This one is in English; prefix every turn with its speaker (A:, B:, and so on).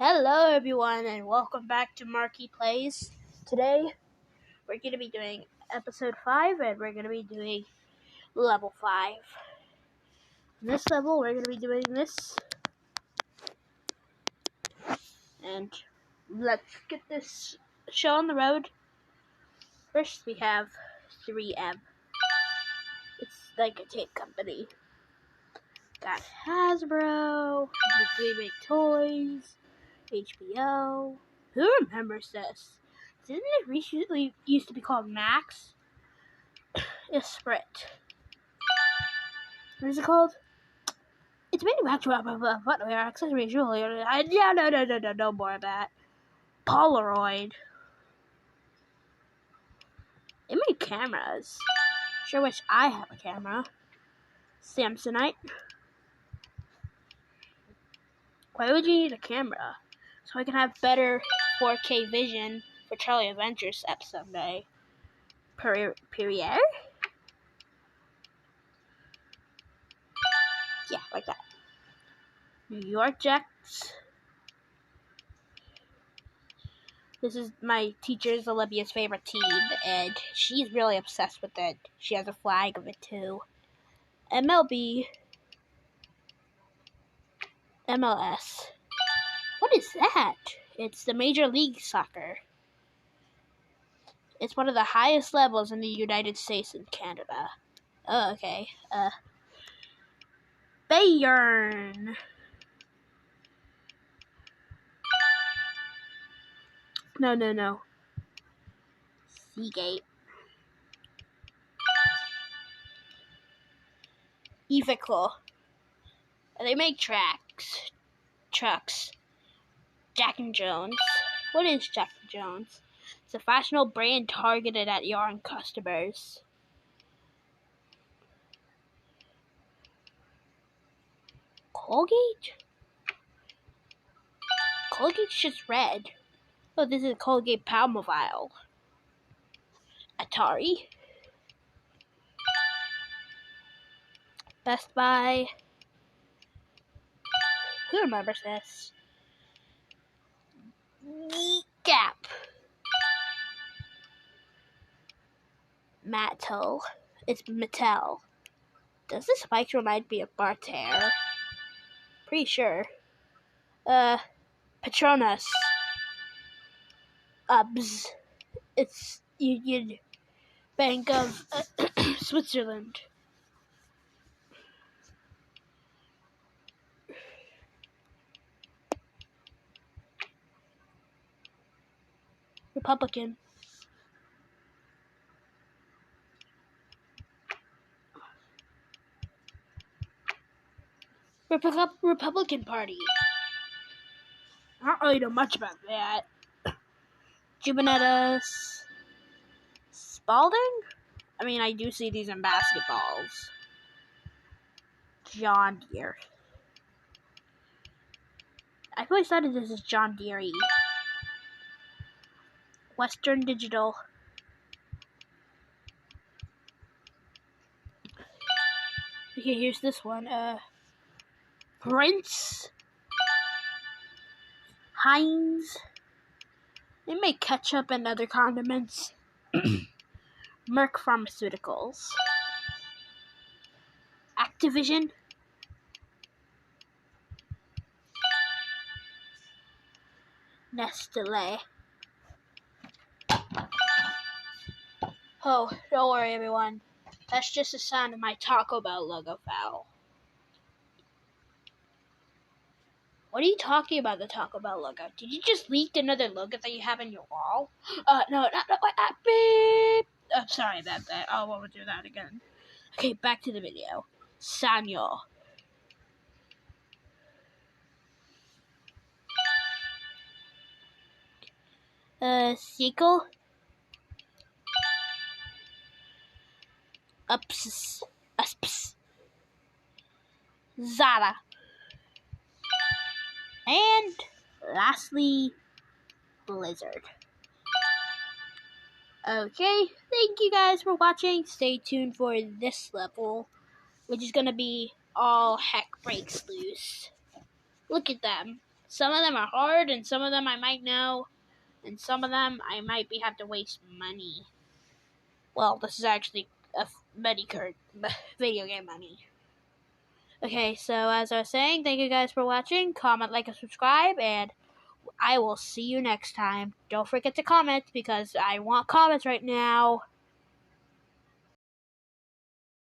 A: Hello everyone and welcome back to MarkyPlayz. Today we're going to be doing episode 5 and we're going to be doing level 5. In this level we're going to be doing this. And let's get this show on the road. First we have 3M. It's like a tape company. Got Hasbro, we make toys, HBO. Who remembers this? Didn't it recently used to be called Max? It's Sprint. What is it called? It's manufactured by footwear accessories. No more of that. Polaroid. They make cameras. Sure wish I have a camera. Samsonite. Why would you need a camera? So I can have better 4K vision for Charlie Adventure Steps someday. Perrier? Yeah, like that. New York Jets. This is my teacher's Olivia's favorite team, and she's really obsessed with it. She has a flag of it too. MLB. MLS. What is that? It's the Major League Soccer. It's one of the highest levels in the United States and Canada. Oh, okay. Bayern. No. Seagate. Evicle. They make trucks. Jack and Jones. What is Jack and Jones? It's a fashionable brand targeted at young customers. Colgate? Colgate's just red. Oh, this is Colgate Palmolive. Atari. Best Buy. Who remembers this? Gap. Mattel. It's Mattel. Does the spikes remind me of Barter? Pretty sure. Petronas. UBS. It's Union Bank of Switzerland. Republican. Republican Party. I don't really know much about that. Juventus. Spalding? I mean, I do see these in basketballs. John Deere. I always thought of this as John Deere. Western Digital. Okay, here's this one. Prince. Heinz. They make ketchup and other condiments. Merck Pharmaceuticals. Activision. Nestle. Oh, don't worry everyone. That's just the sound of my Taco Bell logo foul. What are you talking about, the Taco Bell logo? Did you just leak another logo that you have in your wall? No, beep. I'm sorry about that. I won't do that again. Okay, back to the video. Sanyo. Sequel. Ups. Zara. And lastly, Blizzard. Okay, thank you guys for watching. Stay tuned for this level, which is going to be all heck breaks loose. Look at them. Some of them are hard, and some of them I might know, and some of them I might have to waste money. Well, this is actually a money card, video game money. Okay, so as I was saying, thank you guys for watching. Comment, like, and subscribe, and I will see you next time. Don't forget to comment, because I want comments right now.